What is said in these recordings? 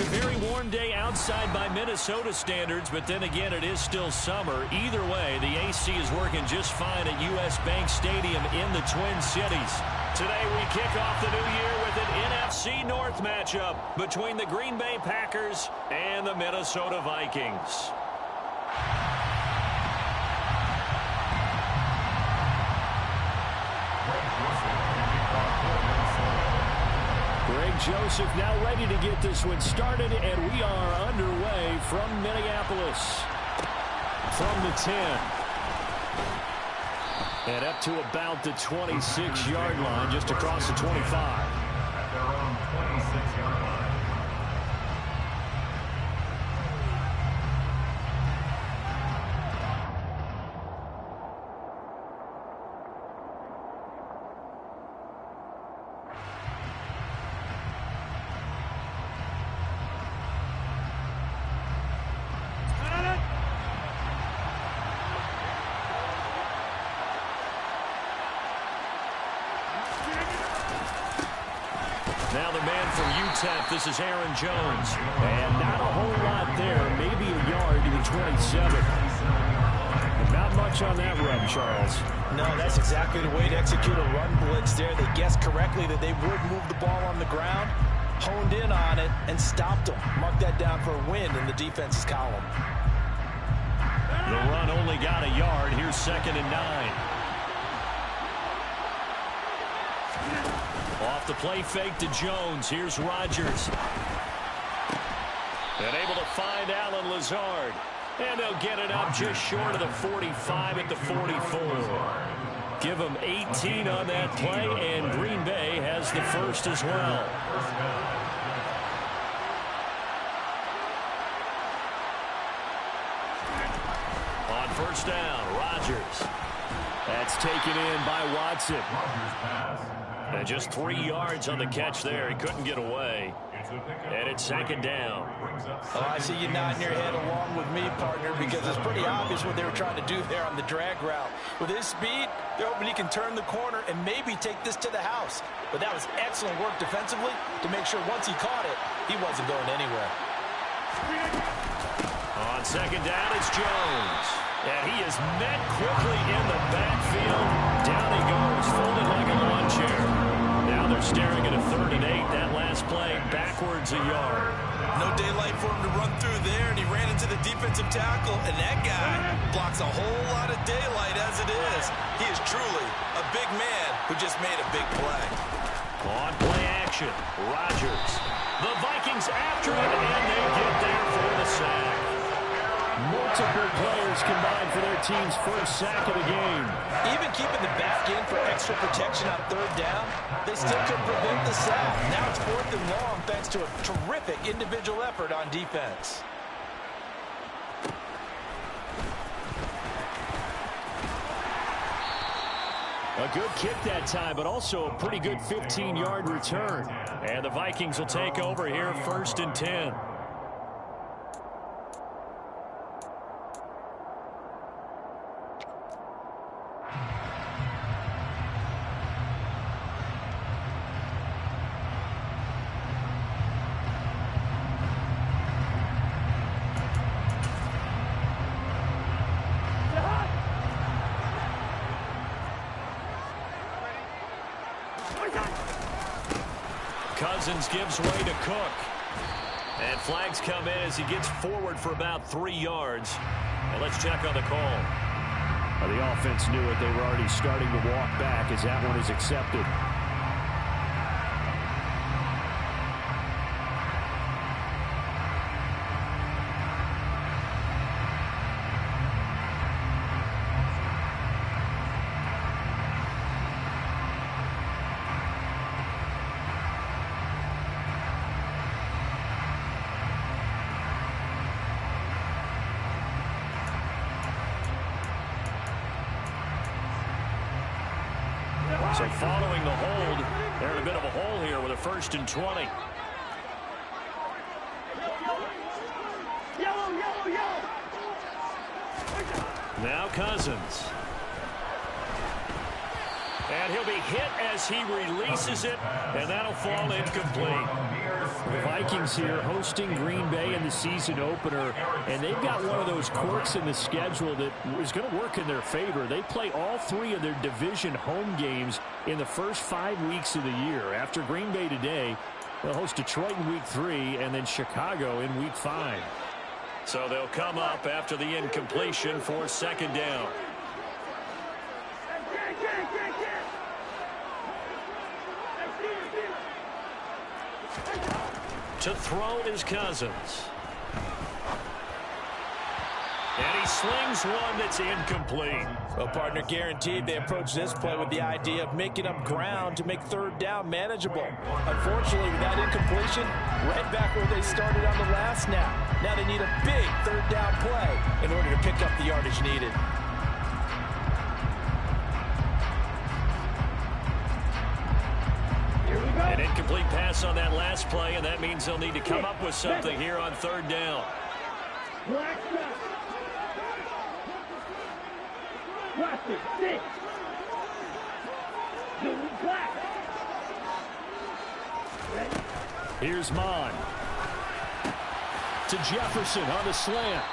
a very warm day outside by Minnesota standards, but then again, it is still summer. Either way, the AC is working just fine at U.S. Bank Stadium in the Twin Cities. Today, we kick off the new year with an NFC North matchup between the Green Bay Packers and the Minnesota Vikings. Greg Joseph now ready to get this one started, and we are underway from Minneapolis. From the 10. And up to about the 26-yard line, just across the 25. At their own 26-yard line. Now the man from UTEP, this is Aaron Jones. And not a whole lot there, maybe a yard to the 27. Not much on that run, Charles. No, that's exactly the way to execute a run blitz there. They guessed correctly that they would move the ball on the ground, honed in on it, and stopped them. Mark that down for a win in the defense's column. The run only got a yard. Here's 2nd and 9. Off the play fake to Jones. Here's Rodgers. And able to find Allen Lazard. And they'll get it up just short of the 45 at the 44. Give them 18 on that play, and Green Bay has the first as well. On first down, Rodgers. That's taken in by Watson. And just 3 yards on the catch there. He couldn't get away. And it's 2nd down. Oh, I see you nodding your head along with me, partner, because it's pretty obvious what they were trying to do there on the drag route. With his speed, they're hoping he can turn the corner and maybe take this to the house. But that was excellent work defensively to make sure once he caught it, he wasn't going anywhere. On 2nd down, it's Jones. And he is met quickly in the backfield. Down he goes, folded like a lawn chair. Now they're staring at a 3rd and 8. That last play, backwards a yard. No daylight for him to run through there, and he ran into the defensive tackle, and that guy blocks a whole lot of daylight as it is. He is truly a big man who just made a big play. On play action, Rodgers. The Vikings after him, and they get there for the sack. Multiple players combined for their team's first sack of the game. Even keeping the back in for extra protection on 3rd down, they still could prevent the sack. Now it's 4th and long thanks to a terrific individual effort on defense. A good kick that time, but also a pretty good 15-yard return. And the Vikings will take over here 1st and 10. Cousins gives way to Cook. And flags come in as he gets forward for about 3 yards. And let's check on the call. Well, the offense knew it. They were already starting to walk back as that one is accepted. So following the hold, they're in a bit of a hole here with a 1st and 20. Now Cousins. And he'll be hit as he releases it, and that'll fall incomplete. The Vikings here hosting Green Bay in the season opener, and they've got one of those quirks in the schedule that is going to work in their favor. They play all 3 of their division home games in the first 5 weeks of the year. After Green Bay today, they'll host Detroit in week 3 and then Chicago in week 5. So they'll come up after the incompletion for second down. To throw is Cousins. And he slings one that's incomplete. Well, partner, guaranteed they approach this play with the idea of making up ground to make third down manageable. Unfortunately, with that incompletion, right back where they started on the last snap. Now they need a big third down play in order to pick up the yardage needed. An incomplete pass on that last play, and that means they'll need to come up with something here on third down. Here's Bman. To Jefferson on the slant.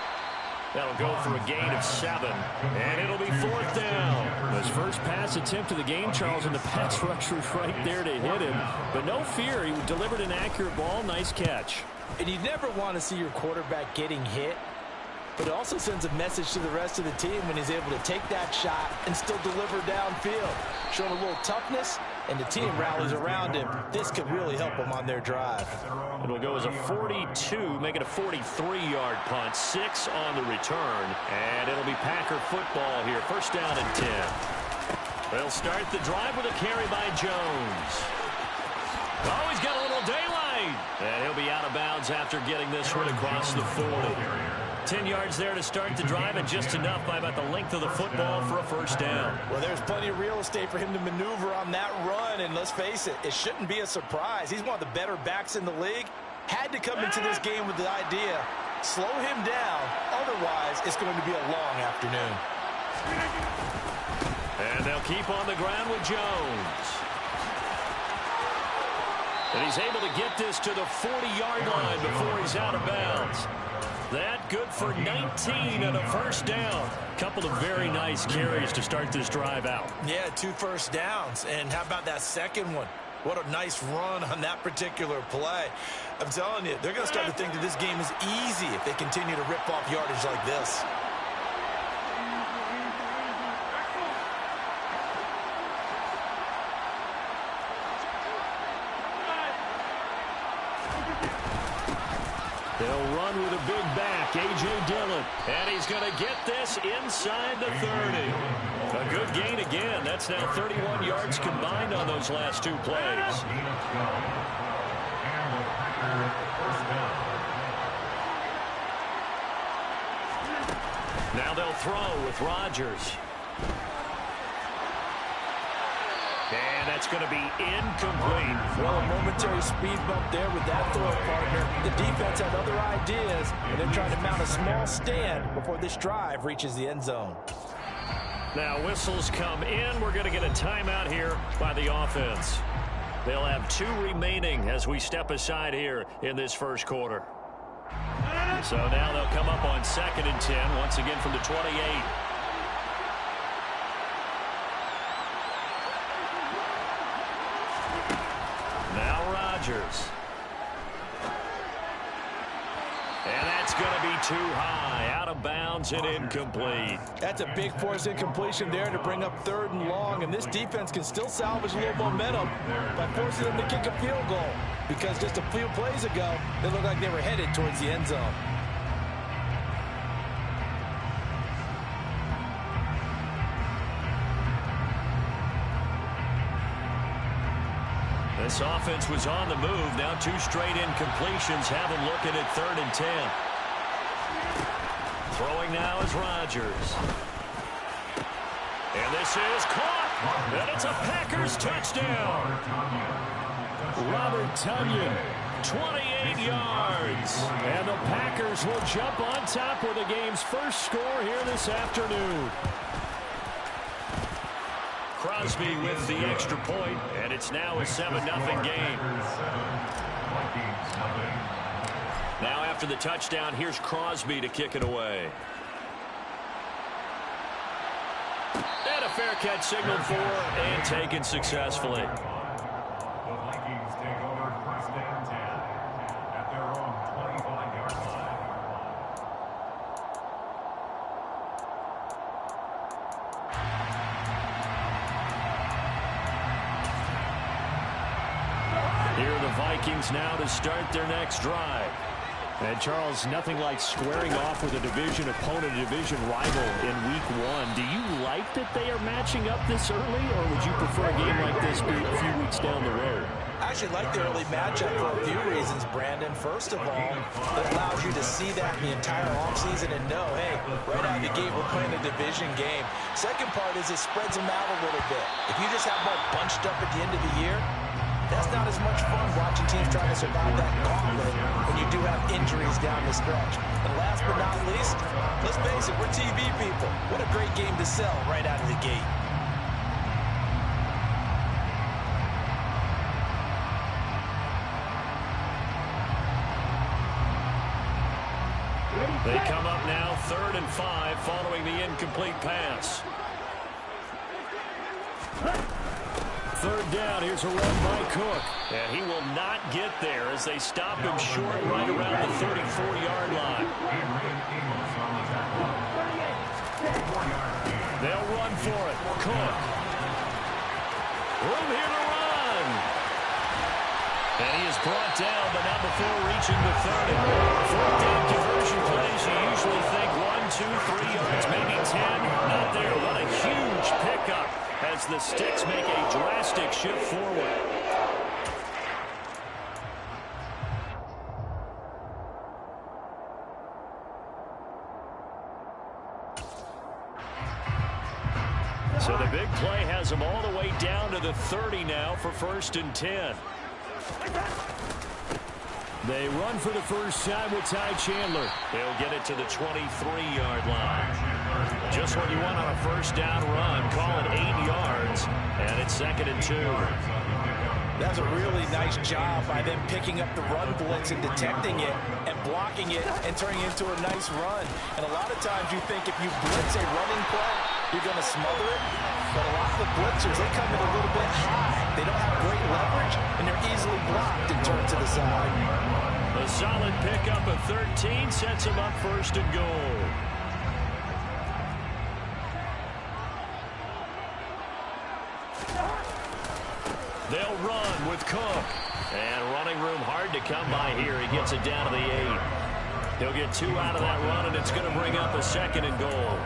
That'll go for a gain of 7, and it'll be fourth down. His first pass attempt of the game, Charles, and the pass rush was right there to hit him. But no fear, he delivered an accurate ball. Nice catch. And you never want to see your quarterback getting hit, but it also sends a message to the rest of the team when he's able to take that shot and still deliver downfield. Showing a little toughness, and the team rallies around him. This could really help them on their drive. It'll go as a 42, make it a 43-yard punt, 6 on the return, and it'll be Packer football here. First down and 10. They'll start the drive with a carry by Jones. Oh, he's got a little daylight, and he'll be out of bounds after getting this one across the 40. 10 yards there to start the drive, and just enough by about the length of the football for a first down. Well, there's plenty of real estate for him to maneuver on that run, and let's face it, it shouldn't be a surprise. He's one of the better backs in the league. Had to come into this game with the idea, slow him down, otherwise it's going to be a long afternoon. And they'll keep on the ground with Jones. And he's able to get this to the 40-yard line before he's out of bounds. That good for 19 and a first down. Couple of very nice carries to start this drive out. Yeah, 2 first downs. And how about that second one? What a nice run on that particular play. I'm telling you, they're going to start to think that this game is easy if they continue to rip off yardage like this. They'll run with a big back, A.J. Dillon. And he's going to get this inside the 30. A good gain again. That's now 31 yards combined on those last 2 plays. Now they'll throw with Rodgers. And that's going to be incomplete. Well, a momentary speed bump there with that throw, partner. The defense had other ideas, and they're trying to mount a small stand before this drive reaches the end zone. Now whistles come in. We're going to get a timeout here by the offense. They'll have 2 remaining as we step aside here in this first quarter. So now they'll come up on 2nd and 10, once again from the 28. Now Rodgers. And that's going to be too high, out of bounds and incomplete. That's a big force incompletion there to bring up 3rd and long, and this defense can still salvage a little momentum by forcing them to kick a field goal, because just a few plays ago, they looked like they were headed towards the end zone. This offense was on the move. Now 2 straight incompletions have them looking at 3rd and 10. Throwing now is Rodgers. And this is caught. And it's a Packers touchdown. Robert Tonyan, 28 yards. And the Packers will jump on top with the game's first score here this afternoon. Crowd Crosby with the extra point, and it's now a 7-0 game. Now after the touchdown, here's Crosby to kick it away. And a fair catch signaled for and taken successfully. The Vikings take over first and 10 at their own 25-yard line. Here are the Vikings now to start their next drive. And Charles, nothing like squaring off with a division opponent, a division rival in week 1. Do you like that they are matching up this early, or would you prefer a game like this be a few weeks down the road? I actually like the early matchup for a few reasons, Brandon. First of all, it allows you to see that the entire offseason and know, hey, right out of the gate, we're playing a division game. Second part is it spreads them out a little bit. If you just have them all bunched up at the end of the year, that's not as much fun watching teams try to survive that gauntlet when you do have injuries down the stretch. And last but not least, let's face it, we're TV people. What a great game to sell right out of the gate. They come up now 3rd and 5 following the incomplete pass. 3rd down, here's a run by Cook. And he will not get there as they stop him short right around the 34-yard line. They'll run for it. Cook. Room here to run. And he is brought down, but not before reaching the 30. 4th down conversion plays, you usually think 1, 2, 3 yards, maybe 10. Not there. What a huge pickup as the Sticks make a drastic shift forward. So the big play has them all the way down to the 30 now for 1st and 10. They run for the first time with Ty Chandler. They'll get it to the 23-yard line. Just what you want on a first down run. Call it 8 yards, and it's 2nd and 2. That's a really nice job by them picking up the run blitz and detecting it and blocking it and turning it into a nice run. And a lot of times you think if you blitz a running play, you're going to smother it. But a lot of the blitzers, they come in a little bit high. They don't have great leverage, and they're easily blocked and turned to the side. A solid pickup of 13 sets him up 1st and goal. They'll run with Cook. And running room hard to come by here. He gets it down to the 8. He'll get 2 out of that run, and it's going to bring up a 2nd and goal.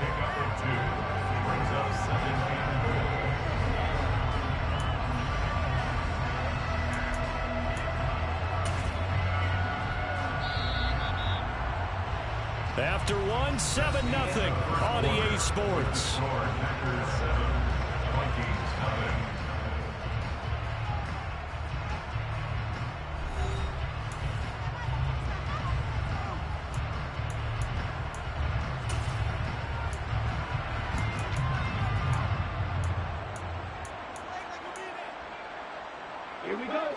After 1, 7-0 on EA Sports.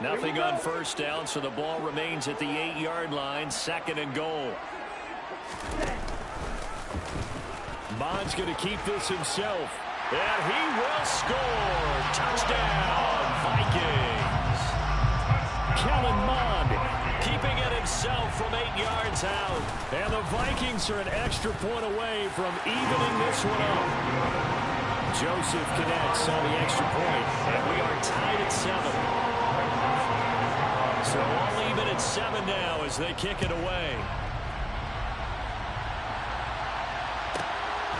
Nothing on first down, so the ball remains at the 8-yard line, 2nd and goal. Bman's going to keep this himself, and he will score. Touchdown, Vikings. Kellen Mond keeping it himself from 8 yards out. And the Vikings are an extra point away from evening this one up. Joseph connects on the extra point, and we are tied at 7. So all even at 7 now as they kick it away.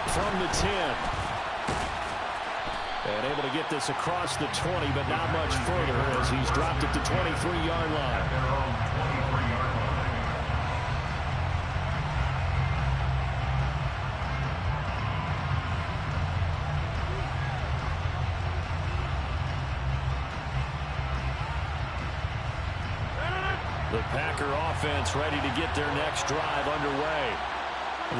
From the 10. And able to get this across the 20, but not much further as he's dropped it to 23-yard line. The Packer offense ready to get their next drive underway.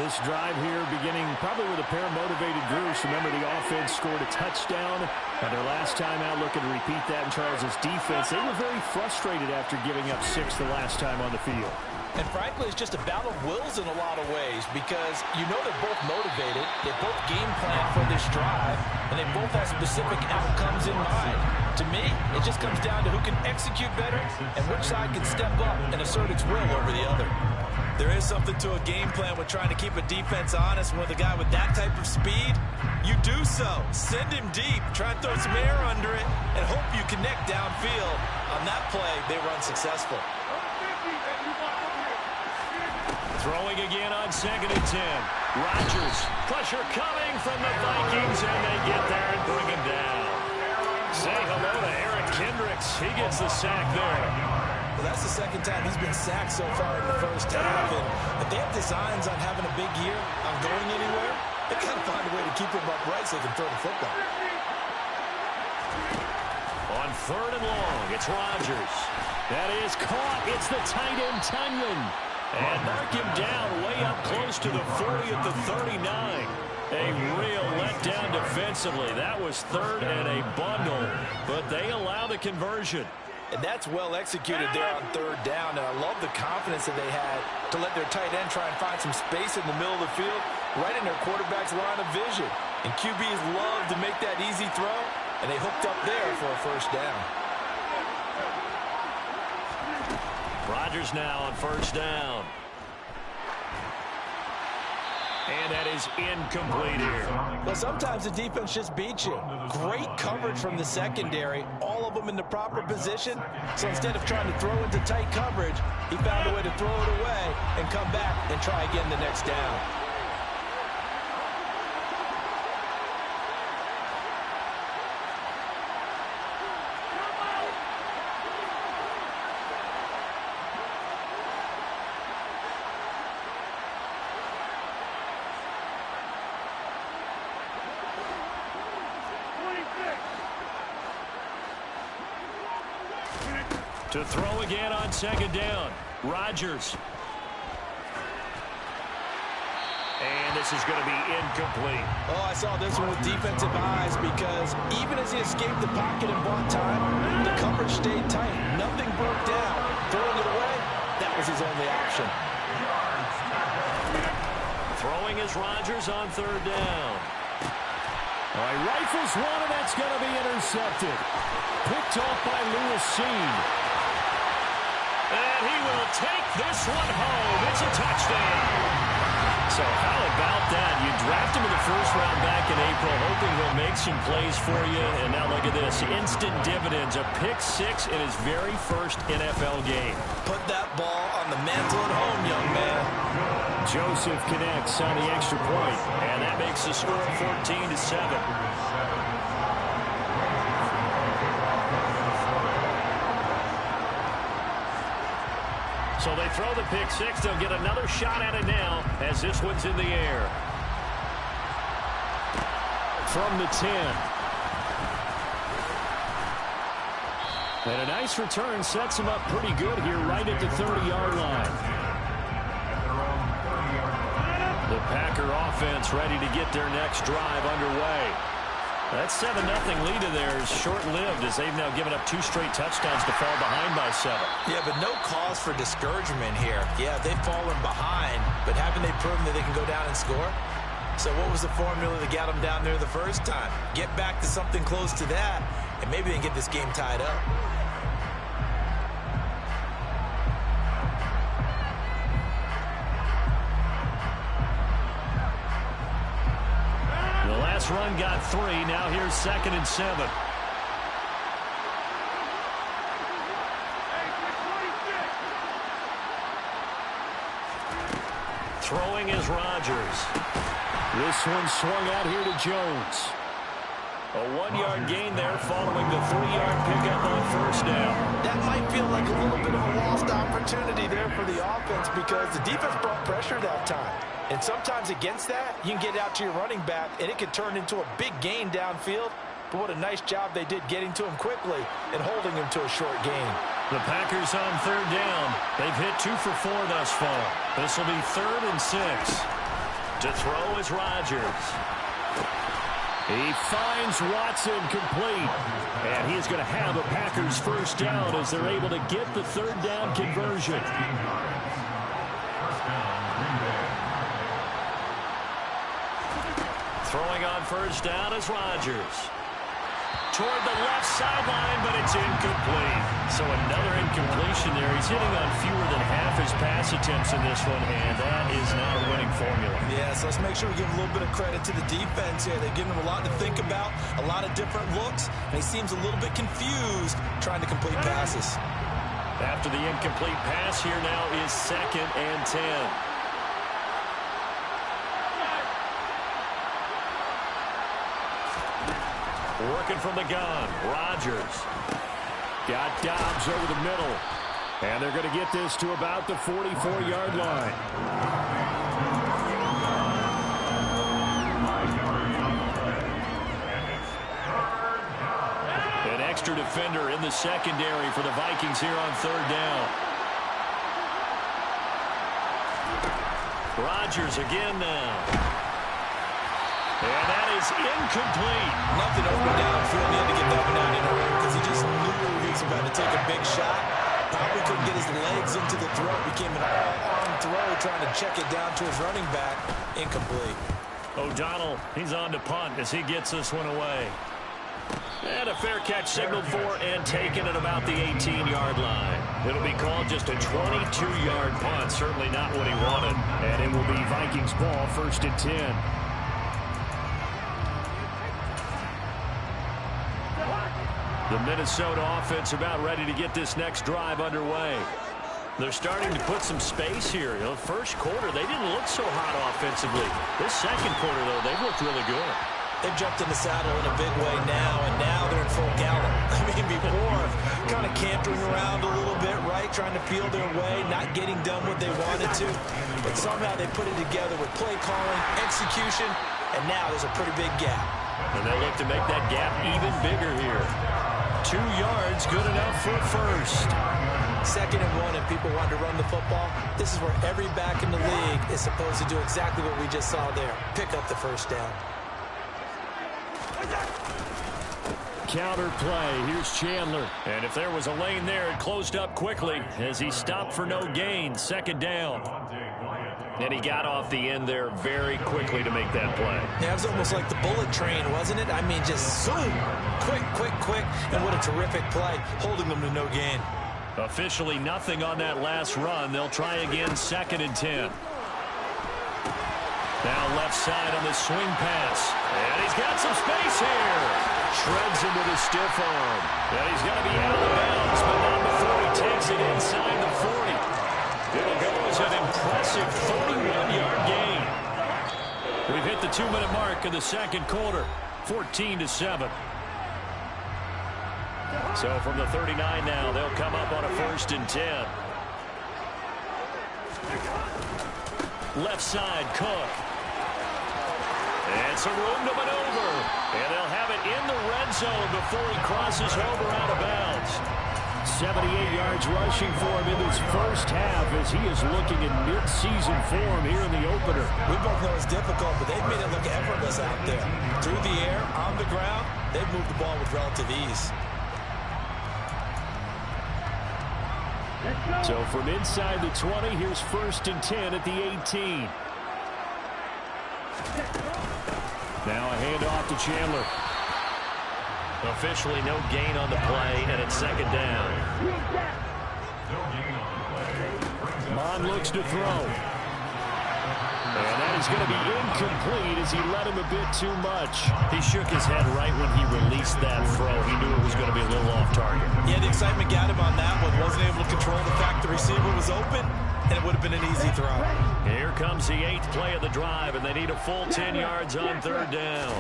This drive here beginning probably with a pair of motivated Guruz. Remember, the offense scored a touchdown And their last time out, looking to repeat that in Charles' defense. They were very frustrated after giving up 6 the last time on the field. And frankly, it's just a battle of wills in a lot of ways because you know they're both motivated, they both game plan for this drive, and they both have specific outcomes in mind. To me, it just comes down to who can execute better and which side can step up and assert its will over the other. There is something to a game plan with trying to keep a defense honest. With a guy with that type of speed, you do so. Send him deep, try and throw some air under it, and hope you connect downfield. On that play, they were unsuccessful. Throwing again on 2nd and 10. Rodgers, pressure coming from the Vikings, and they get there and bring him down. Say hello to Eric Kendricks. He gets the sack there. Well, that's the second time he's been sacked so far in the first half. And if they have designs on having a big year, on going anywhere, they got to find a way to keep him upright so they can throw the football. On 3rd and long, it's Rodgers. That is caught. It's the tight end, Tunyon. And mark him down way up close to the 40 at the 39. A real letdown defensively. That was 3rd and a bundle, but they allow the conversion. And that's well executed there on 3rd down. And I love the confidence that they had to let their tight end try and find some space in the middle of the field, right in their quarterback's line of vision. And QBs love to make that easy throw, and they hooked up there for a 1st down. Rodgers now on 1st down. And that is incomplete here. Well, sometimes the defense just beats you. Great coverage from the secondary, all of them in the proper position. So instead of trying to throw into tight coverage, he found a way to throw it away and come back and try again the next down. To throw again on 2nd down. Rodgers. And this is going to be incomplete. Oh, I saw this one with defensive eyes because even as he escaped the pocket and bought time, the coverage stayed tight. Nothing broke down. Throwing it away, that was his only option. Throwing is Rodgers on 3rd down. All right, rifles one, and that's going to be intercepted. Picked off by Lewis Seen. And he will take this one home. It's a touchdown. So how about that? You draft him in the 1st round back in April, hoping he'll make some plays for you. And now look at this. Instant dividends. A pick 6 in his very 1st NFL game. Put that ball on the mantle at home, young man. Joseph connects on the extra point. And that makes the score 14-7. So they throw the pick 6. They'll get another shot at it now as this one's in the air. From the 10. And a nice return sets him up pretty good here right at the 30-yard line. The Packer offense ready to get their next drive underway. That 7-0 lead of theirs short-lived as they've now given up 2 straight touchdowns to fall behind by 7. Yeah, but no cause for discouragement here. Yeah, they've fallen behind, but haven't they proven that they can go down and score? So what was the formula that got them down there the first time? Get back to something close to that, and maybe they can get this game tied up. Run got 3. Now here's 2nd and 7. Throwing is Rodgers. This one swung out here to Jones. A 1-yard gain there following the 3-yard pickup on 1st down. That might feel like a little bit of a lost opportunity there for the offense because the defense brought pressure that time. And sometimes against that, you can get out to your running back, and it could turn into a big gain downfield. But what a nice job they did getting to him quickly and holding him to a short gain. The Packers on 3rd down. They've hit 2 for 4 thus far. This will be 3rd and 6. To throw is Rodgers. He finds Watson complete. And he is going to have a Packers first down as they're able to get the third down conversion. Throwing on first down is Rodgers. Toward the left sideline, but it's incomplete. So another incompletion there. He's hitting on fewer than half his pass attempts in this one, and that is not a winning formula. Yeah, so let's make sure we give a little bit of credit to the defense here. They've given him a lot to think about, a lot of different looks, and he seems a little bit confused trying to complete passes. After the incomplete pass, here now is 2nd and 10. Working from the gun, Rodgers. Got Dobbs over the middle. And they're going to get this to about the 44-yard line. An extra defender in the secondary for the Vikings here on third down. Rodgers again now. And that is incomplete. Nothing open downfield. He had to get that one out in a hurry because he just knew he was about to take a big shot. Probably couldn't get his legs into the throw. Became an all-arm throw trying to check it down to his running back. Incomplete. O'Donnell, he's on to punt as he gets this one away. And a fair catch signaled for and taken at about the 18-yard line. It'll be called just a 22-yard punt. Certainly not what he wanted. And it will be Vikings ball, 1st and 10. The Minnesota offense about ready to get this next drive underway. They're starting to put some space here. You know, first quarter, they didn't look so hot offensively. This second quarter, though, they've looked really good. They've jumped in the saddle in a big way now, and now they're in full gallop. I mean, before, kind of cantering around a little bit, right? Trying to feel their way, not getting done what they wanted to. But somehow they put it together with play calling, execution, and now there's a pretty big gap. And they look to make that gap even bigger here. 2 yards, good enough for first. 2nd and 1, and people want to run the football. This is where every back in the league is supposed to do exactly what we just saw there. Pick up the first down. Counter play. Here's Chandler. And if there was a lane there, it closed up quickly as he stopped for no gain. 2nd down. And he got off the end there very quickly to make that play. Yeah, it was almost like the bullet train, wasn't it? I mean, just zoom. Quick, quick, quick. And what a terrific play, holding them to no gain. Officially nothing on that last run. They'll try again, 2nd and 10. Now left side on the swing pass. And he's got some space here. Shreds him with a stiff arm. And he's going to be out of bounds, but not before he takes it inside the 40. It'll go as an impressive 31-yard gain. We've hit the 2-minute mark in the second quarter, 14-7. So from the 39 now, they'll come up on a 1st and 10. Left side, Cook. And some room to maneuver. And they'll have it in the red zone before he crosses over out of bounds. 78 yards rushing for him in this first half as he is looking in mid-season form here in the opener. We both know it's difficult, but they've made it look effortless out there. Through the air, on the ground, they've moved the ball with relative ease. So from inside the 20, here's 1st and 10 at the 18. Now a handoff to Chandler. Officially no gain on the play, and it's 2nd down. Bman looks to throw. And that is going to be incomplete as he let him a bit too much. He shook his head right when he released that throw. He knew it was going to be a little off target. Yeah, the excitement got him on that one. Wasn't able to control the fact the receiver was open, and it would have been an easy throw. Here comes the 8th play of the drive, and they need a full 10 yards on 3rd down.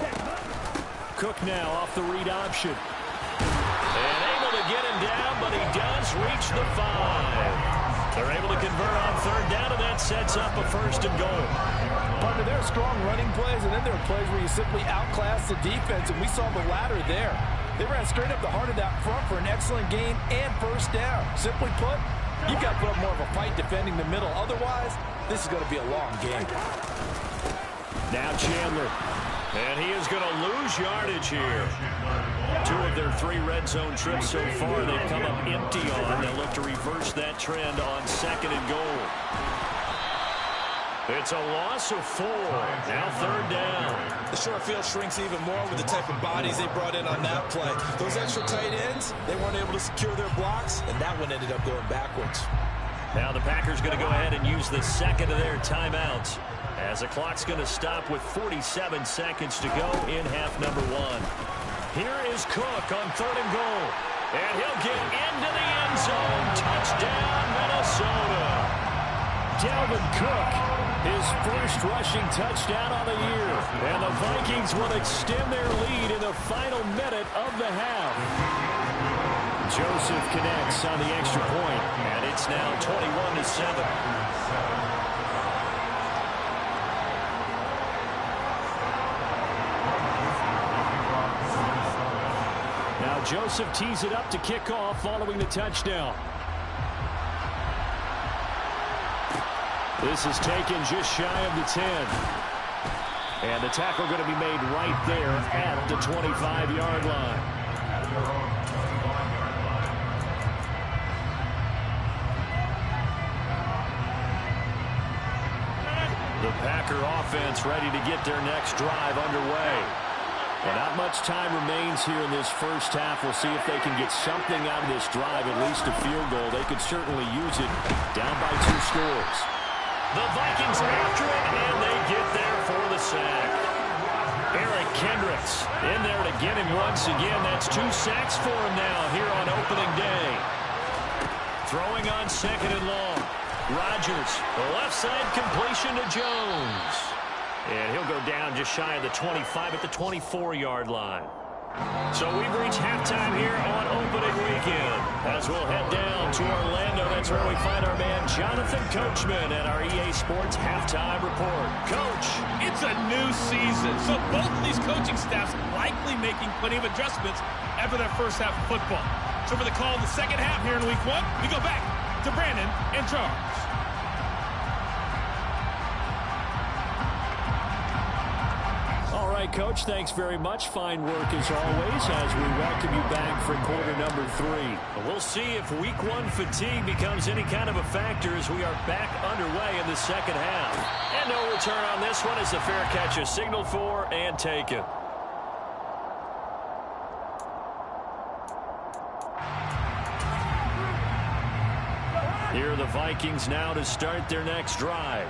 Cook now off the read option. And able to get him down, but he does reach the 5. They're able to convert on 3rd down, and that sets up a 1st and goal. Partner, there are strong running plays, and then there are plays where you simply outclass the defense, and we saw the latter there. They ran straight up the heart of that front for an excellent gain and 1st down. Simply put, you've got to put up more of a fight defending the middle. Otherwise, this is going to be a long game. Now Chandler. And he is going to lose yardage here. 2 of their 3 red zone trips so far they've come up empty on. They'll look to reverse that trend on 2nd and goal. It's a loss of 4. Now 3rd down. The short field shrinks even more with the type of bodies they brought in on that play. Those extra tight ends, they weren't able to secure their blocks, and that one ended up going backwards. Now the Packers going to go ahead and use the 2nd of their timeouts, as the clock's going to stop with 47 seconds to go in half number 1. Here is Cook on 3rd and goal. And he'll get into the end zone. Touchdown, Minnesota. Dalvin Cook, his first rushing touchdown on the year. And the Vikings will extend their lead in the final minute of the half. Joseph connects on the extra point, and it's now 21-7. Joseph tees it up to kick off following the touchdown. This is taken just shy of the 10. And the tackle going to be made right there at the 25-yard line. The Packer offense ready to get their next drive underway. Well, not much time remains here in this first half. We'll see if they can get something out of this drive, at least a field goal. They could certainly use it down by 2 scores. The Vikings after it, and they get there for the sack. Eric Kendricks in there to get him once again. That's 2 sacks for him now here on opening day. Throwing on 2nd and long. Rodgers, the left side completion to Jones. And he'll go down just shy of the 25 at the 24-yard line. So we've reached halftime here on opening weekend. As we'll head down to Orlando, that's where we find our man Jonathan Coachman at our EA Sports Halftime Report. Coach. It's a new season, so both of these coaching staffs likely making plenty of adjustments after their first half of football. So for the call of the second half here in week 1, we go back to Brandon and Charles. All right, Coach, thanks very much. Fine work as always as we welcome you back for quarter number 3. We'll see if week 1 fatigue becomes any kind of a factor as we are back underway in the second half. And no return on this one as the fair catch is signaled for and taken. Here are the Vikings now to start their next drive.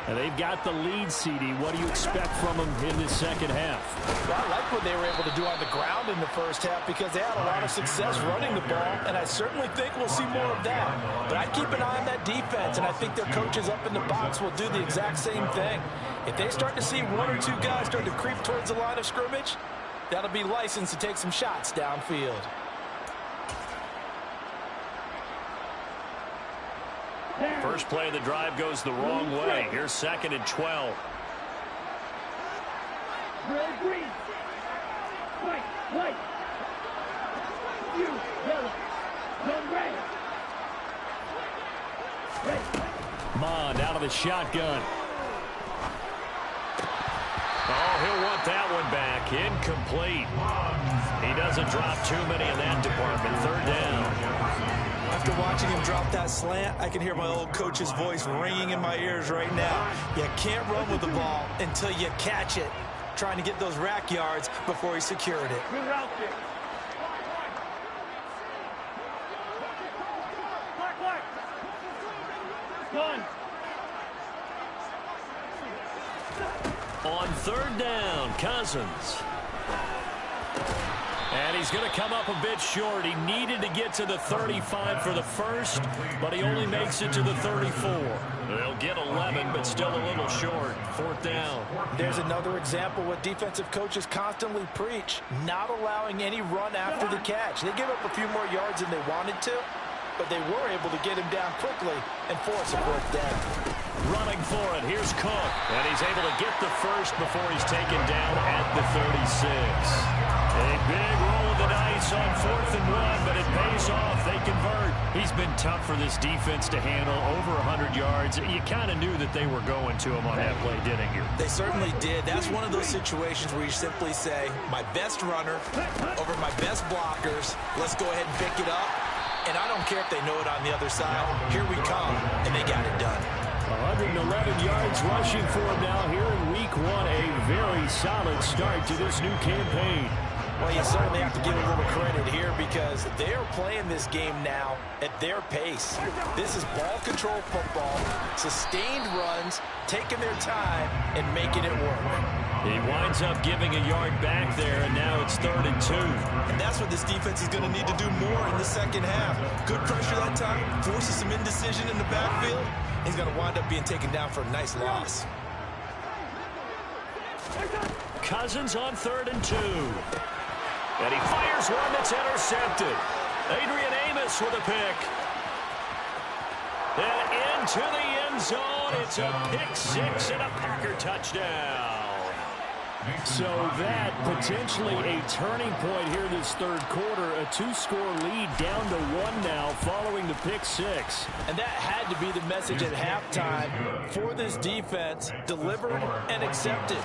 And they've got the lead, CD. What do you expect from them in this second half? Well, I like what they were able to do on the ground in the first half because they had a lot of success running the ball, and I certainly think we'll see more of that. But I'd keep an eye on that defense, and I think their coaches up in the box will do the exact same thing. If they start to see 1 or 2 guys start to creep towards the line of scrimmage, that'll be licensed to take some shots downfield. First play of the drive goes the wrong way. Here's 2nd and 12. Red, green. White, white. You, yellow. Red, red. Red. Bman out of the shotgun. Oh, he'll want that one back. Incomplete. He doesn't drop too many in that department. 3rd down. After watching him drop that slant, I can hear my old coach's voice ringing in my ears right now. You can't run with the ball until you catch it. Trying to get those rack yards before he secured it. Good route there. One. On 3rd down, Cousins. And he's going to come up a bit short. He needed to get to the 35 for the first, but he only makes it to the 34. They'll get 11, but still a little short. 4th down. There's another example what defensive coaches constantly preach, not allowing any run after the catch. They give up a few more yards than they wanted to, but they were able to get him down quickly and force a fourth down. Running for it, here's Cook, and he's able to get the first before he's taken down at the 36. A big roll of the dice on 4th and 1, but it pays off. They convert. He's been tough for this defense to handle, over 100 yards. You kind of knew that they were going to him on that play, didn't you? They certainly did. That's one of those situations where you simply say, my best runner over my best blockers. Let's go ahead and pick it up. And I don't care if they know it on the other side. Here we come, and they got it done. 111 yards rushing for him now here in week 1. A very solid start to this new campaign. Well, you certainly have to give a little credit here because they're playing this game now at their pace. This is ball control football, sustained runs, taking their time, and making it work. He winds up giving a yard back there, and now it's 3rd and 2. And that's what this defense is going to need to do more in the second half. Good pressure that time, forces some indecision in the backfield. He's going to wind up being taken down for a nice loss. Cousins on 3rd and 2. And he fires one that's intercepted. Adrian Amos with a pick. And into the end zone. It's a pick 6 and a Packer touchdown. So that potentially a turning point here this 3rd quarter. A 2-score lead down to 1 now following the pick 6. And that had to be the message at halftime for this defense. Delivered and accepted.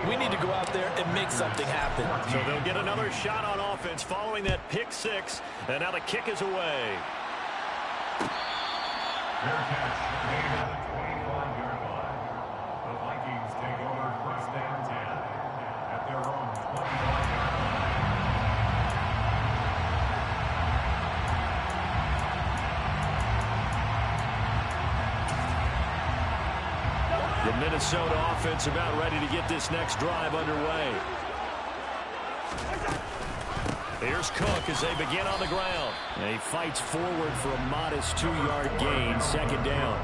We need to go out there and make something happen. So they'll get another shot on offense following that pick 6. And now the kick is away. Fair catch made at the 25-yard line. The Vikings take over 1st and 10 at their own 25-yard line. The Minnesota offense about ready to get this next drive underway. Here's Cook as they begin on the ground. And he fights forward for a modest 2-yard gain, 2nd down.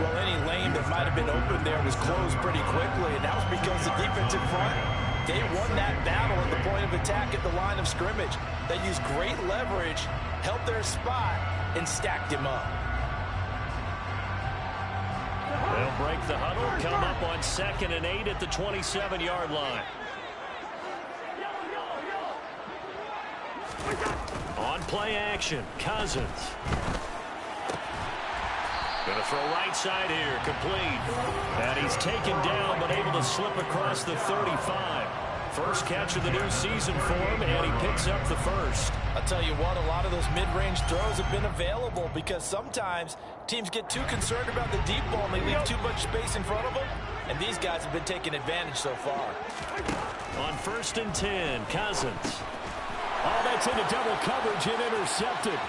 Well, any lane that might have been open there was closed pretty quickly, and that was because the defense in front, they won that battle at the point of attack at the line of scrimmage. They used great leverage, held their spot, and stacked him up. They'll break the huddle, come up on 2nd and 8 at the 27-yard line. On play action, Cousins. Going to throw right side here, complete. And he's taken down, but able to slip across the 35. First catch of the new season for him, and he picks up the first. I'll tell you what, a lot of those mid-range throws have been available because sometimes teams get too concerned about the deep ball and they leave too much space in front of them, and these guys have been taking advantage so far. On 1st and 10, Cousins. Oh, that's into double coverage and intercepted.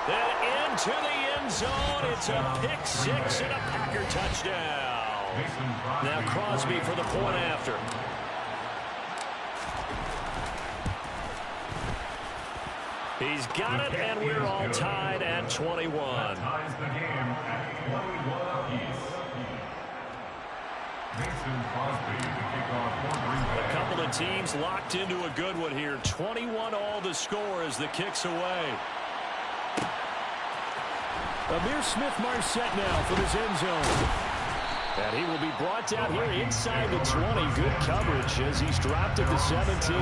Then into the end zone. It's a pick 6 and a Packer touchdown. Now Crosby for the point after. He's got it, and we're all tied at 21. Ties the game at 21 apiece. Mason Crosby to kick off for Green Bay. A couple of teams locked into a good one here. 21 all the score as the kick's away. Amir Smith-Marset now for his end zone. And he will be brought down here inside the 20. Good coverage as he's dropped at the 17.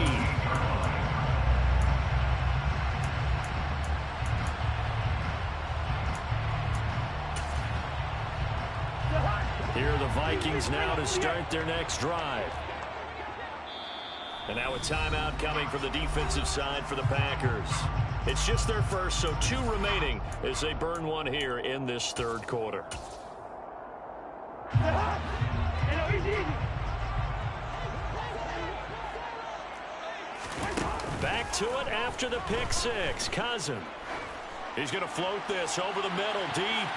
Here are the Vikings now to start their next drive. And now a timeout coming from the defensive side for the Packers. It's just their first, so 2 remaining as they burn one here in this 3rd quarter. Back to it after the pick 6. Cousins. He's going to float this over the middle deep.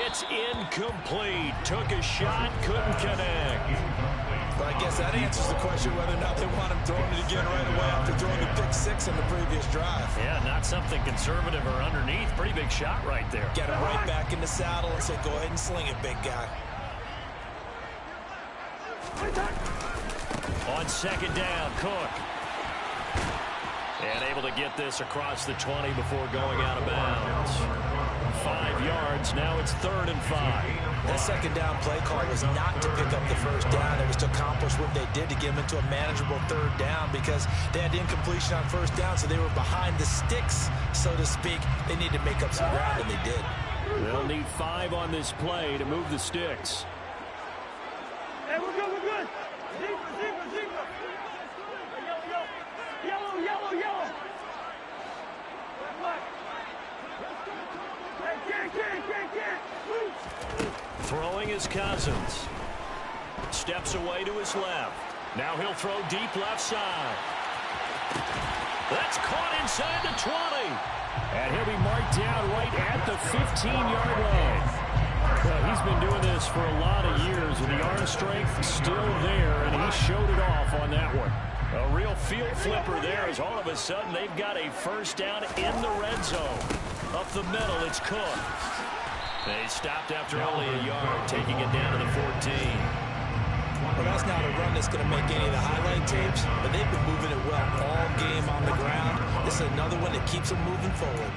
It's incomplete. Took a shot, couldn't connect. But I guess that answers the question whether or not they want him throwing it again right away after throwing the pick 6 in the previous drive. Yeah, not something conservative or underneath. Pretty big shot right there. Get him right back in the saddle and say, go ahead and sling it, big guy. On 2nd down, Cook. And able to get this across the 20 before going out of bounds. 5 yards. Now it's 3rd and 5. That second down play call was not to pick up the first down. It was to accomplish what they did to get them into a manageable 3rd down because they had incompletion on first down, so they were behind the sticks, so to speak. They needed to make up some ground, and they did. They'll need 5 on this play to move the sticks. Hey, we're good, we're good. Zebra. Yellow. Throwing is Cousins. Steps away to his left. Now he'll throw deep left side. That's caught inside the 20. And he'll be marked down right at the 15-yard line. Well, he's been doing this for a lot of years, and the arm strength still there, and he showed it off on that one. A real field flipper there as all of a sudden they've got a first down in the red zone. Up the middle, it's Cook. They stopped after only a yard, taking it down to the 14. Well, that's not a run that's going to make any of the highlight tapes, but they've been moving it well all game on the ground. This is another one that keeps them moving forward.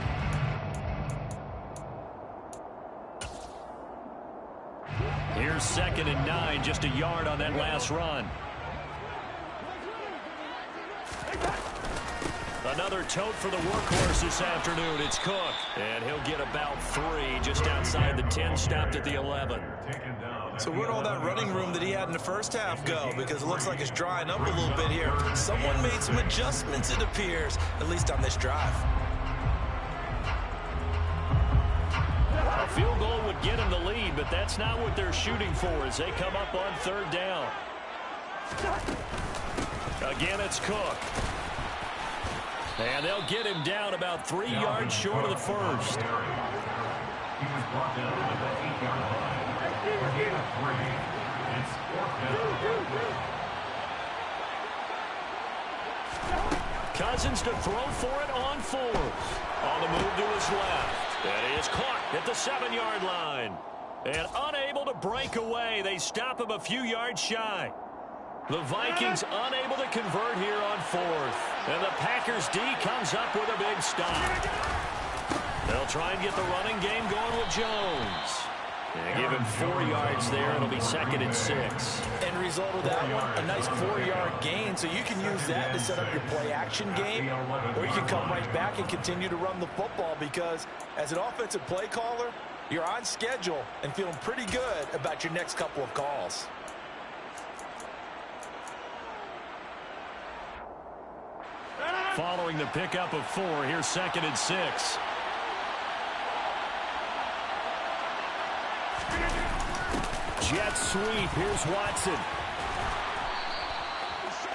Here's 2nd and 9, just a yard on that last run. Another tote for the workhorse this afternoon. It's Cook. And he'll get about 3 just outside the 10, stopped at the 11. So where'd all that running room that he had in the first half go? Because it looks like it's drying up a little bit here. Someone made some adjustments, it appears, at least on this drive. A field goal would get him the lead, but that's not what they're shooting for as they come up on 3rd down. Again, it's Cook. And they'll get him down about 3 yards short of the first. He was brought down at the 8-yard line. For gain of 3. It's 4th down. Cousins to throw for it on 4th. On the move to his left. And he is caught at the 7-yard line. And unable to break away. They stop him a few yards shy. The Vikings unable to convert here on 4th. And the Packers D comes up with a big stop. They'll try and get the running game going with Jones. And give him 4 yards there. It'll be 2nd and 6. End result of that one, a nice 4-yard gain. So you can use that to set up your play-action game, or you can come right back and continue to run the football because as an offensive play caller, you're on schedule and feeling pretty good about your next couple of calls. Following the pickup of 4, here's 2nd and 6. Jet sweep. Here's Watson.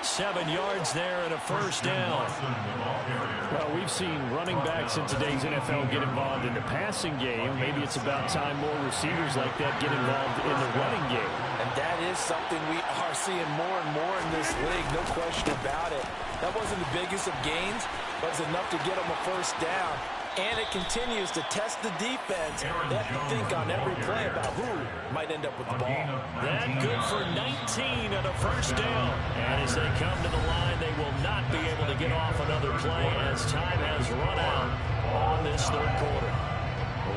7 yards there and a first down. Well, we've seen running backs in today's NFL get involved in the passing game. Maybe it's about time more receivers like that get involved in the running game. And that is something we are seeing more and more in this league, no question about it. That wasn't the biggest of gains, but it's enough to get them a first down. And it continues to test the defense. They have to think on every play about who might end up with the ball. That good for 19 and a first down. And as they come to the line, they will not be able to get off another play as time has run out on this 3rd quarter.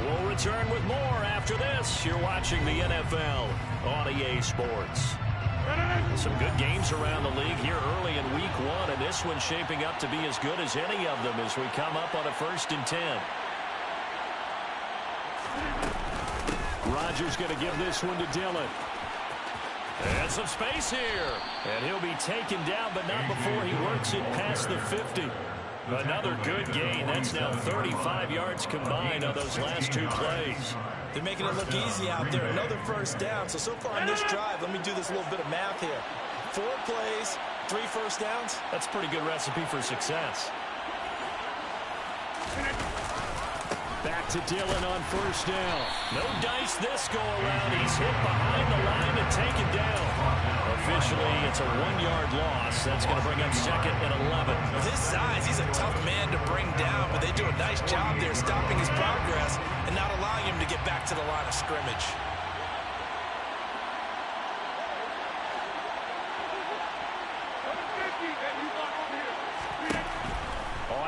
We'll return with more after this. You're watching the NFL on EA Sports. Some good games around the league here early in week 1, and this one's shaping up to be as good as any of them as we come up on a 1st and 10. Rodgers going to give this one to Dillon. And some space here. And he'll be taken down, but not before he works it past the 50. Another good gain. That's now 35 yards combined on those last 2 plays. They're making it look easy out there. Another first down. So far in this drive, let me do this little bit of math here. 4 plays, 3 first downs. That's a pretty good recipe for success. Back to Dillon on first down. No dice this go around. He's hit behind the line and taken down. Officially, it's a 1-yard loss. That's going to bring up 2nd and 11. With his size, he's a tough man to bring down, but they do a nice job there stopping his progress and not allowing him to get back to the line of scrimmage.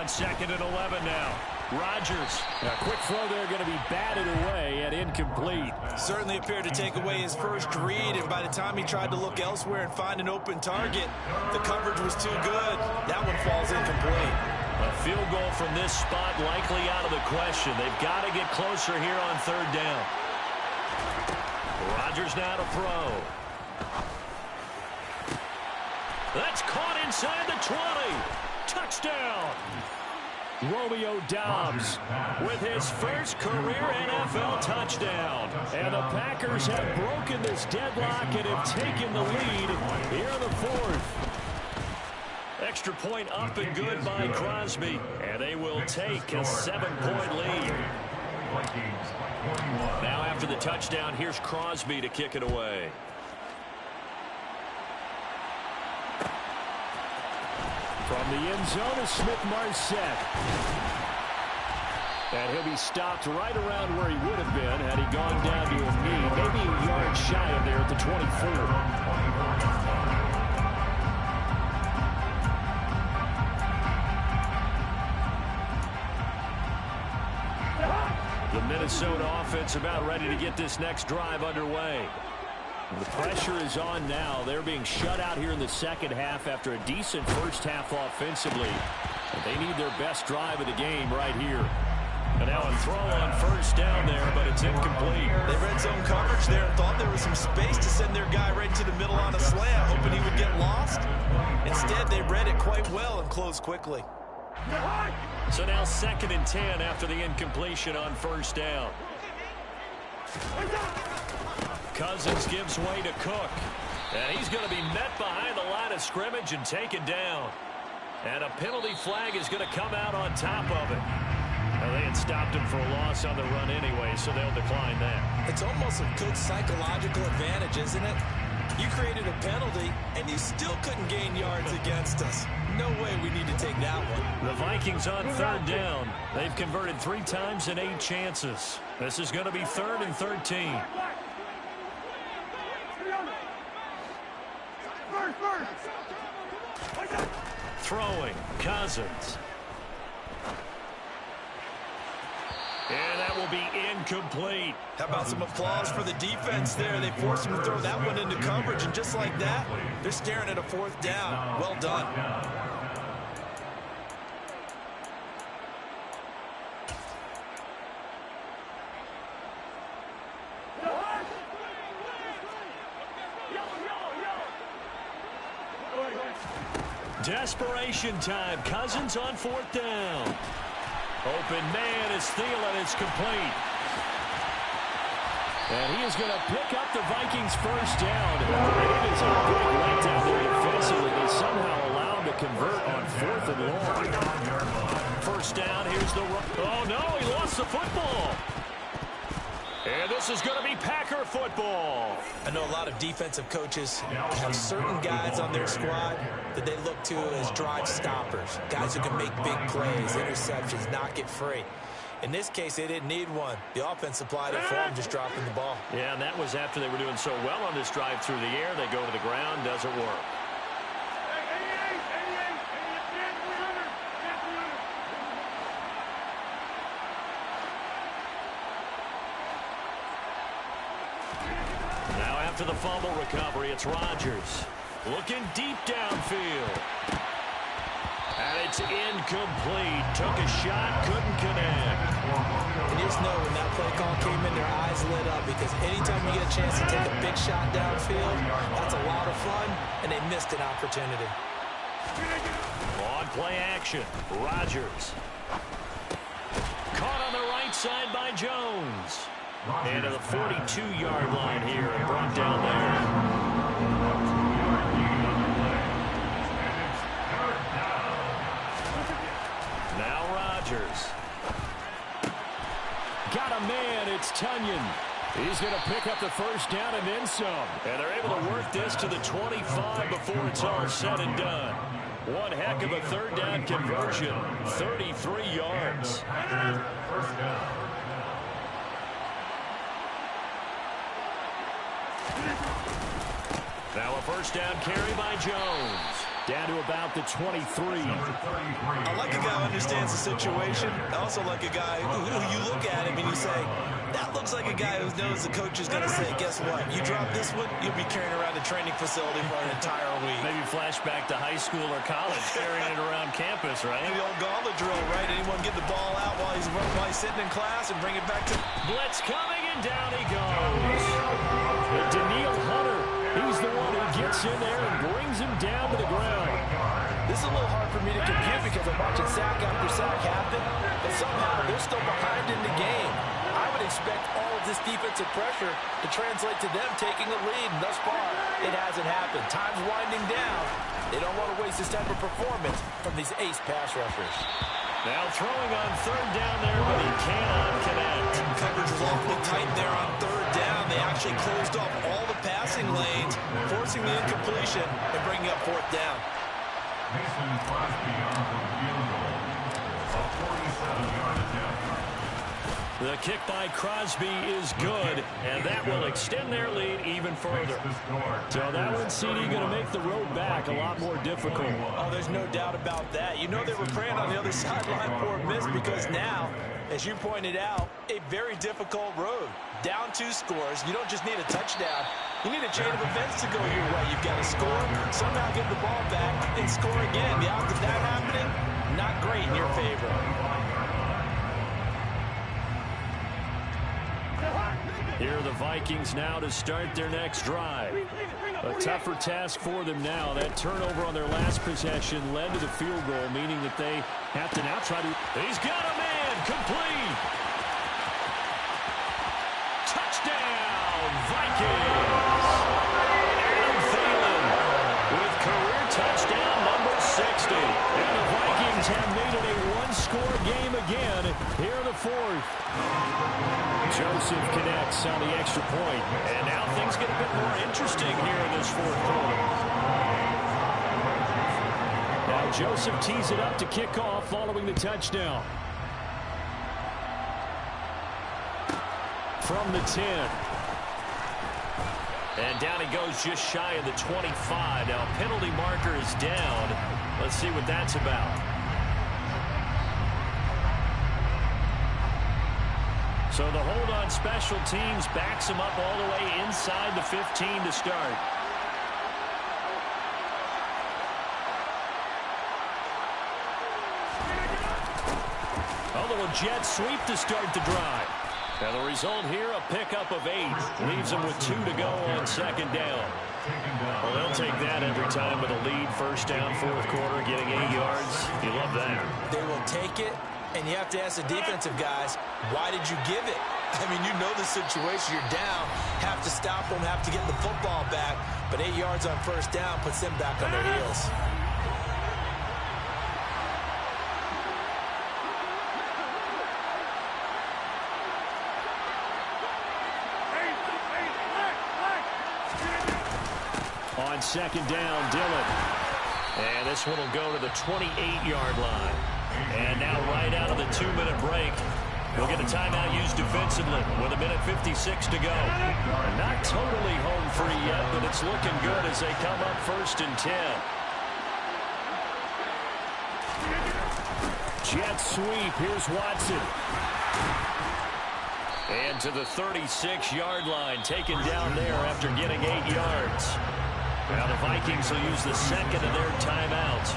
On 2nd and 11 now. Rodgers. A quick throw there going to be batted away and incomplete. Certainly appeared to take away his first read, and by the time he tried to look elsewhere and find an open target, the coverage was too good. That one falls incomplete. A field goal from this spot likely out of the question. They've got to get closer here on 3rd down. Rodgers now to throw. That's caught inside the 20. Touchdown. Romeo Doubs with his first career NFL touchdown. And the Packers have broken this deadlock and have taken the lead here in the 4th. Extra point up and good by Crosby. And they will take a 7-point lead. Now after the touchdown, here's Crosby to kick it away. From the end zone is Smith-Marset. And he'll be stopped right around where he would have been had he gone down to a knee. Maybe a yard shy of there at the 24. The Minnesota offense about ready to get this next drive underway. The pressure is on now. They're being shut out here in the 2nd half after a decent first half offensively. They need their best drive of the game right here. And now a throw on 1st down there, but it's incomplete. They read zone coverage there and thought there was some space to send their guy right to the middle on a slant, hoping he would get lost. Instead, they read it quite well and closed quickly. So now 2nd and 10 after the incompletion on 1st down. Cousins gives way to Cook. And he's going to be met behind the line of scrimmage and taken down. And a penalty flag is going to come out on top of it. Now, they had stopped him for a loss on the run anyway, so they'll decline that. It's almost a good psychological advantage, isn't it? You created a penalty, and you still couldn't gain yards against us. No way we need to take that one. The Vikings on 3rd down. They've converted 3 times in 8 chances. This is going to be 3rd and 13. Throwing, Cousins. And that will be incomplete. How about some applause for the defense there? They forced him to throw that one into coverage, and just like that, they're staring at a 4th down. Well done. Desperation time. Cousins on 4th down. Open man is Thielen. It's complete. And he is going to pick up the Vikings' first down. And it is a big letdown there defensively. They somehow allow him to convert on 4th and long. 1st down. Here's the run. Oh, no. He lost the football. And this is going to be Packer football. I know a lot of defensive coaches have certain guys on their squad that they look to as drive stoppers, guys who can make big plays, interceptions, knock it free. In this case, they didn't need one. The offense supplied it for them, just dropping the ball. Yeah, and that was after they were doing so well on this drive through the air. They go to the ground, doesn't work. Now after the fumble recovery, it's Rodgers. Looking deep downfield. And it's incomplete. Took a shot, couldn't connect. And you just know when that play call came in, their eyes lit up, because anytime you get a chance to take a big shot downfield, that's a lot of fun, and they missed an opportunity. On play action, Rodgers. Caught on the right side by Jones. And to the 42-yard line here and brought down there. Now Rodgers. Got a man, it's Tunyon. He's going to pick up the first down and then some. And they're able to work this to the 25 before it's all said and done. One heck of a 3rd down conversion. 33 yards. First down. Now a 1st down carry by Jones. Down to about the 23. I like a guy who understands the situation. I also like a guy who you look at him and you say, that looks like a guy who knows the coach is going to say, guess what? You drop this one, you'll be carrying around a training facility for an entire week. Maybe flashback to high school or college, carrying it around campus, right? The old gauntlet drill, right? Anyone get the ball out while he's sitting in class and bring it back to... Blitz coming, and down he goes. Daniil Hunter, he's the one who gets in there and brings him down to the ground. This is a little hard for me to compute because I'm watching sack after sack happen, but somehow they're still behind in the game. I would expect all of this defensive pressure to translate to them taking a lead, and thus far, it hasn't happened. Time's winding down. They don't want to waste this type of performance from these ace pass rushers. Now throwing on third down there, but he cannot connect. Coverage was awfully tight there on third down. They actually closed off all the passing lanes, forcing the incompletion and bringing up fourth down. Mason Crosby on the field goal. A 47-yard attempt. The kick by Crosby is good, and that will extend their lead even further. So that one, CD, going to make the road back a lot more difficult. Oh, there's no doubt about that. You know they were praying on the other sideline for a miss because now, as you pointed out, a very difficult road. Down 2 scores. You don't just need a touchdown. You need a chain of events to go your way. You've got to score, somehow get the ball back, and score again. The odds of that happening, not great in your favor. Here are the Vikings now to start their next drive. A tougher task for them now. That turnover on their last possession led to the field goal, meaning that they have to now try to... He's got a man! Complete! Touchdown, Vikings! Adam Thielen with career touchdown number 60. And the Vikings have made it a one-score game again here in the fourth. Joseph connects on the extra point. And now things get a bit more interesting here in this fourth quarter. Now Joseph tees it up to kick off following the touchdown. From the 10. And down he goes just shy of the 25. Now penalty marker is down. Let's see what that's about. So the hold on special teams backs him up all the way inside the 15 to start. A little jet sweep to start the drive. And the result here, a pickup of 8. Leaves them with 2 to go on second down. Well, they'll take that every time with a lead. First down, fourth quarter, getting 8 yards. You love that. They will take it. And you have to ask the defensive guys, why did you give it? I mean, you know the situation. You're down, have to stop them, have to get the football back. But 8 yards on first down puts them back on their heels. On second down, Dillon. And this one will go to the 28-yard line. And now right out of the 2-minute break, we'll get a timeout used defensively with 1:56 to go. Not totally home free yet, but it's looking good as they come up 1st and 10. Jet sweep. Here's Watson. And to the 36-yard line, taken down there after getting 8 yards. Now the Vikings will use the second of their timeouts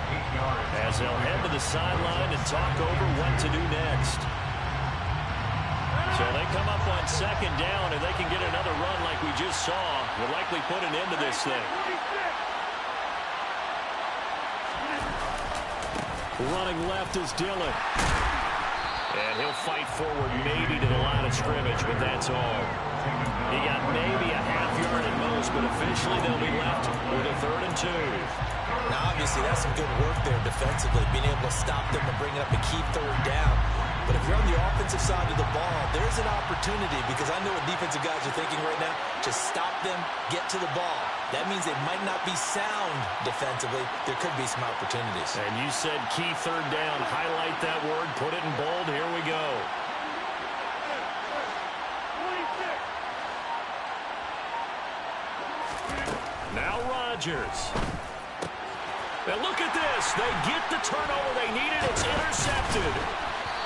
as they'll head to the sideline and talk over what to do next. So they come up on second down, and they can get another run like we just saw. Will likely put an end to this thing. Running left is Dillon. And he'll fight forward maybe to the line of scrimmage, but that's all. He got maybe a half yard at most, but officially they'll be left with a 3rd and 2. Now, obviously, that's some good work there defensively, being able to stop them and bring up a key 3rd down. But if you're on the offensive side of the ball, there's an opportunity, because I know what defensive guys are thinking right now. Just stop them, get to the ball. That means they might not be sound defensively. There could be some opportunities. And you said key 3rd down. Highlight that word. Put it in bold. Here we go. Now Rodgers. And look at this. They get the turnover they needed. It's intercepted.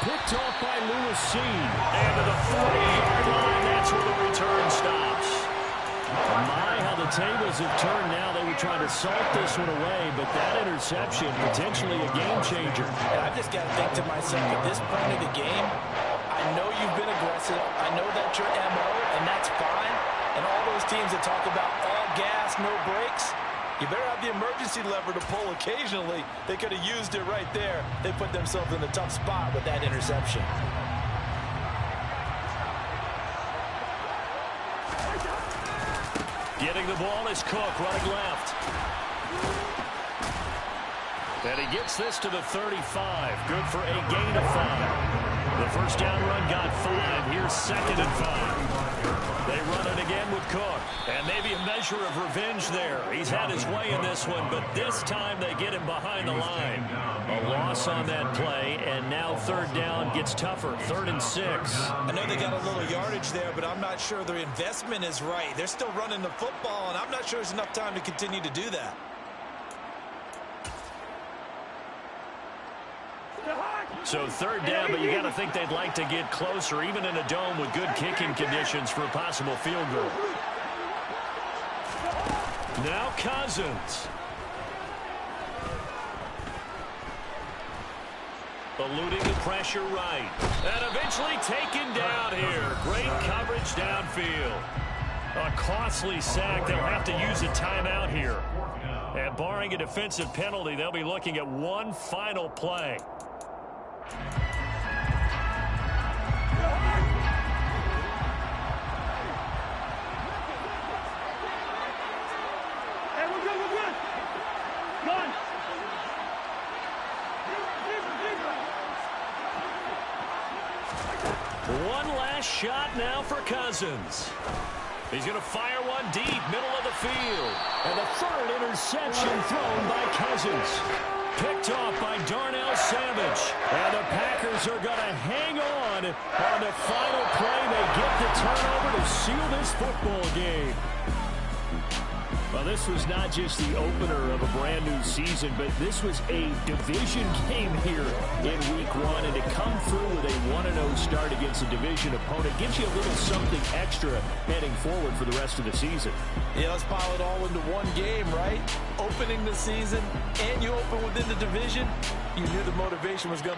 Picked off by Lewis C. And to the 40-yard line, that's where the return stops. My, how the tables have turned now. They were trying to salt this one away, but that interception, potentially a game changer. And I just got to think to myself, at this point of the game, I know you've been aggressive. I know that's your MO, and that's fine. And all those teams that talk about all gas, no brakes, you better have the emergency lever to pull occasionally. They could have used it right there. They put themselves in a tough spot with that interception. Getting the ball is Cook, running left. And he gets this to the 35. Good for a gain of 5. The first down run got 5. Here's 2nd and 5. They run it again with Cook. And maybe a measure of revenge there. He's had his way in this one, but this time they get him behind the line. A loss on that play, and now 3rd down gets tougher. 3rd and 6. I know they got a little yardage there, but I'm not sure their investment is right. They're still running the football, and I'm not sure there's enough time to continue to do that. So 3rd down, but you got to think they'd like to get closer, even in a dome with good kicking conditions for a possible field goal. Now Cousins. Eluding the pressure right. And eventually taken down here. Great coverage downfield. A costly sack. They'll have to use a timeout here. And barring a defensive penalty, they'll be looking at one final play. One last shot now for Cousins. He's going to fire one deep, middle of the field. And the 3rd interception thrown by Cousins. Picked off by Darnell Savage. And the Packers are going to hang on the final play. They get the turnover to seal this football game. Well, this was not just the opener of a brand new season, but this was a division game here in Week 1. And to come through with a 1-0 start against a division opponent gives you a little something extra heading forward for the rest of the season. Yeah, let's pile it all into one game, right? Opening the season, and you open within the division. You knew the motivation was going to be